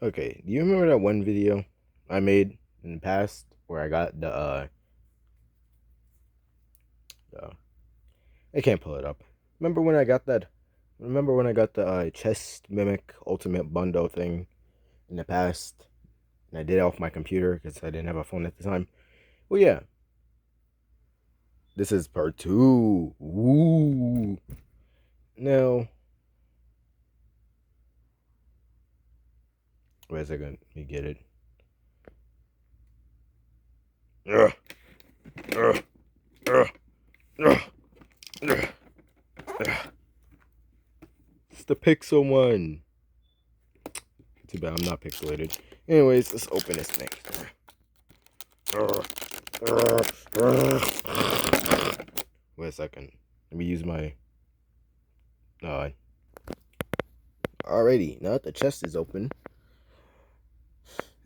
Okay, do you remember that one video I made in the past where I got the I can't pull it up. Remember when I got that? Remember when I got the chest mimic ultimate bundle thing in the past, and I did it off my computer because I didn't have a phone at the time. Well, yeah, this is part two. Ooh. Now, wait a second. Let me get it. Ugh, ugh, ugh, ugh, ugh, ugh. It's the Pixel one. Too bad I'm not pixelated. Anyways, let's open this thing. Wait a second. Let me use my. Alrighty, now that the chest is open.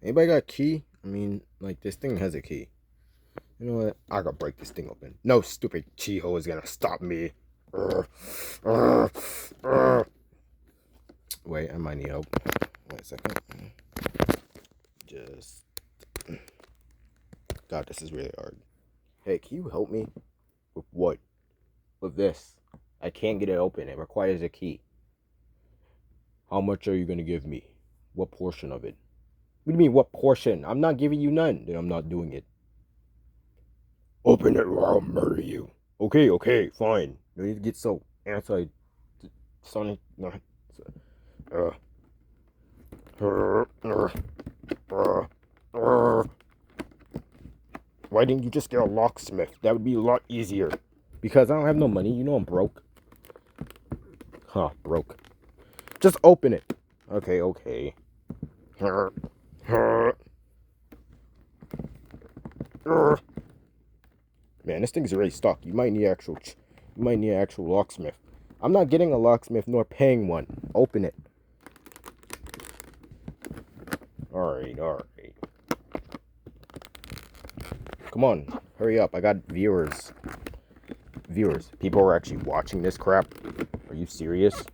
Anybody got a key? I mean, like, this thing has a key. You know what? I gotta break this thing open. No stupid Chiho is gonna stop me. Wait, I might need help. Wait a second. Just. God, this is really hard. Hey, can you help me? With what? With this. I can't get it open. It requires a key. How much are you gonna give me? What portion of it? What do you mean, what portion? I'm not giving you none. Then I'm not doing it. Open it or I'll murder you. Okay, fine. You need to get so anti-sonic. Why didn't you just get a locksmith? That would be a lot easier. Because I don't have no money. You know I'm broke. Huh, broke. Just open it. Okay. Man, this thing's already stuck. You might need actual locksmith. I'm not getting a locksmith nor paying one. Open it. Alright. Come on, hurry up. I got viewers. People are actually watching this crap. Are you serious?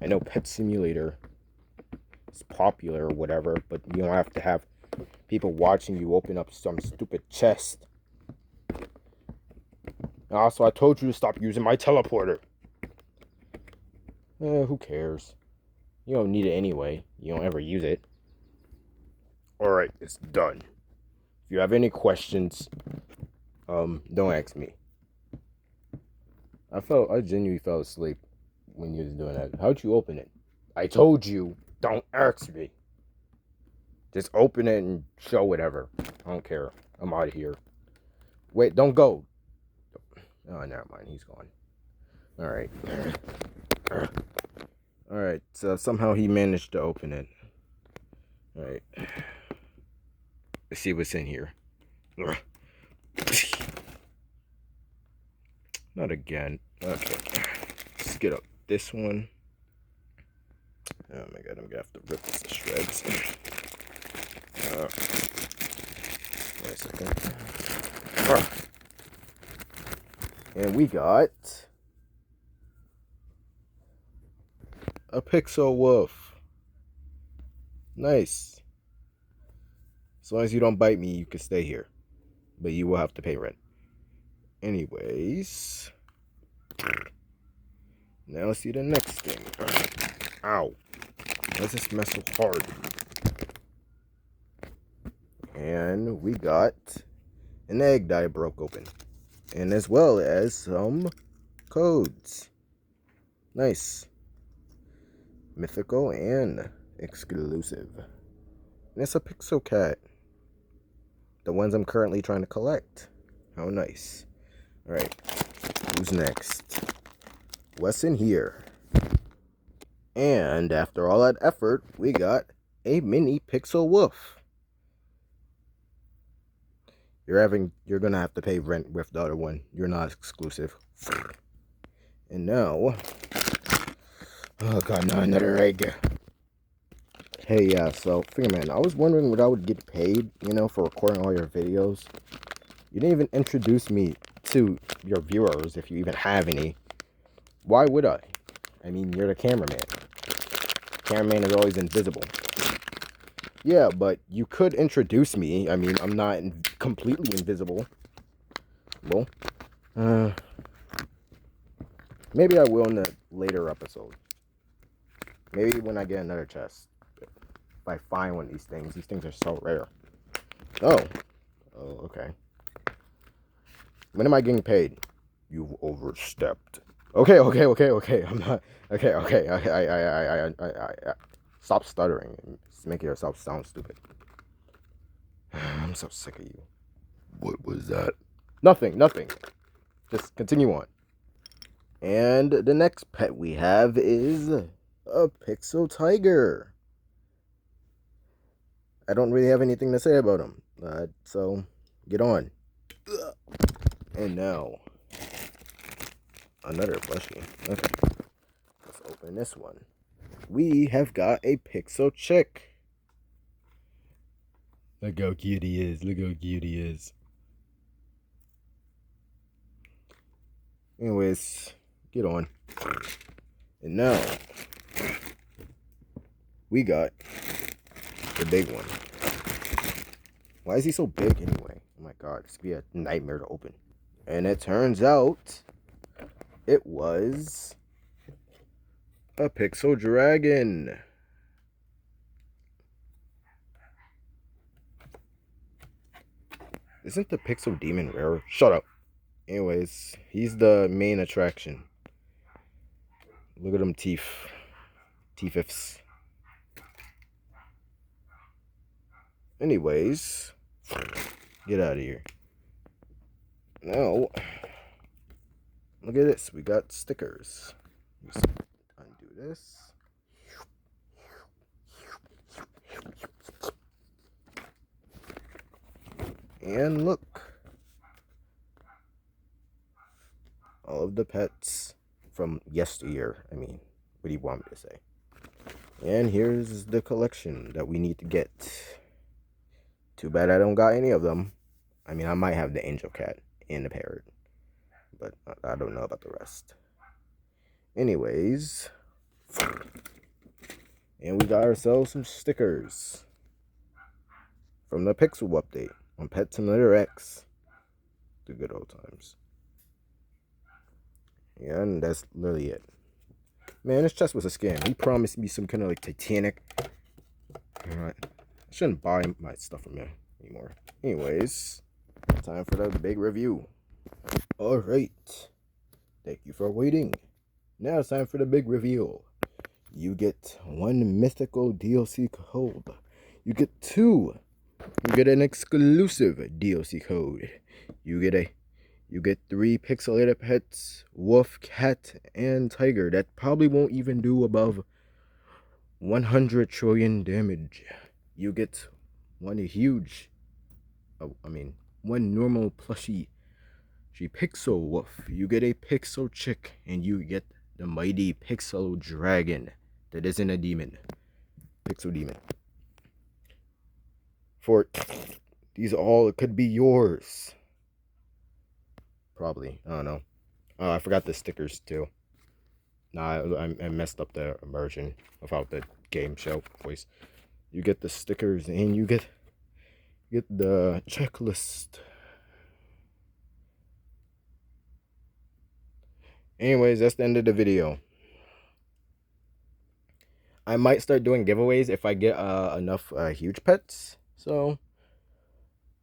I know Pet Simulator is popular or whatever, but you don't have to have people watching you open up some stupid chest. Also, I told you to stop using my teleporter. Who cares? You don't need it anyway. You don't ever use it. Alright, it's done. If you have any questions, don't ask me. I genuinely fell asleep when you was doing that. How'd you open it? I told you, don't ask me. Just open it and show whatever. I don't care. I'm out of here. Wait, don't go. Oh, never mind. He's gone. Alright. Alright, so somehow he managed to open it. Alright. Let's see what's in here. Not again. Okay. Let's get up this one. Oh my god, I'm gonna have to rip this to shreds. Wait a second. And we got a Pixel Wolf. Nice. As long as you don't bite me, you can stay here. But you will have to pay rent. Anyways. Now let's see the next thing. Ow. Why does this mess so hard? And we got an egg that I broke open. And as well as some codes. Nice. Mythical and exclusive. And it's a Pixel Cat. The ones I'm currently trying to collect. How nice. Alright. Who's next? What's in here? And after all that effort, we got a mini Pixel Wolf. You're gonna have to pay rent with the other one. You're not exclusive. And now, oh god, no, another egg. Hey, yeah, so Fingerman, I was wondering what I would get paid, for recording all your videos. You didn't even introduce me to your viewers, if you even have any. Why would I? I mean, you're the cameraman. Cameraman is always invisible. Yeah, but you could introduce me. I mean, I'm not completely invisible. Well, maybe I will in a later episode. Maybe when I get another chest. If I find one of these things. These things are so rare. Oh. Oh, okay. When am I getting paid? You've overstepped. Okay. I'm not. Okay. I stop stuttering and making yourself sound stupid. I'm so sick of you. What was that? Nothing. Just continue on. And the next pet we have is a Pixel Tiger. I don't really have anything to say about him. So get on. And now another plushie. Okay. Let's open this one. We have got a Pixel Chick. Look how cute he is. Anyways, get on. And now we got the big one. Why is he so big anyway? Oh my god, this could be a nightmare to open. And it turns out it was a Pixel Dragon. Isn't the Pixel Demon rare? Shut up. Anyways, he's the main attraction. Look at them teeth. Teethifs. Anyways, get out of here. Now, look at this. We got stickers. Just undo this. And look. All of the pets from yesteryear. I mean, what do you want me to say? And here's the collection that we need to get. Too bad I don't got any of them. I mean, I might have the angel cat and the parrot, but I don't know about the rest. Anyways, and we got ourselves some stickers from the Pixel update on Pet Simulator X. The good old times. Yeah, and that's literally it. Man, this chest was a scam. He promised me some kind of like Titanic. Alright. I shouldn't buy my stuff from him anymore. Anyways, time for the big review. Alright. Thank you for waiting. Now it's time for the big reveal. You get one mythical DLC code. You get two. You get an exclusive DLC code. You get 3 pixelated pets, wolf, cat, and tiger that probably won't even do above 100 trillion damage. You get one normal plushie. Pixel wolf. You get a Pixel Chick, and you get the mighty Pixel Dragon that isn't a demon. Pixel Demon. For these all could be yours. Probably. I don't know. Oh, I forgot the stickers too. Nah, I messed up the immersion without the game show voice. You get the stickers and you get the checklist. Anyways, that's the end of the video. I might start doing giveaways if I get enough huge pets. So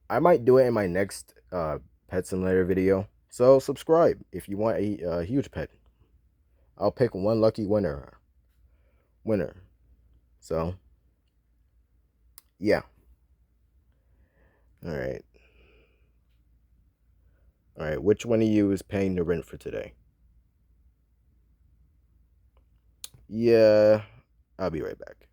I might do it in my next Pet Simulator video. So subscribe if you want a huge pet. I'll pick one lucky winner. So yeah. Alright. Which one of you is paying the rent for today? Yeah, I'll be right back.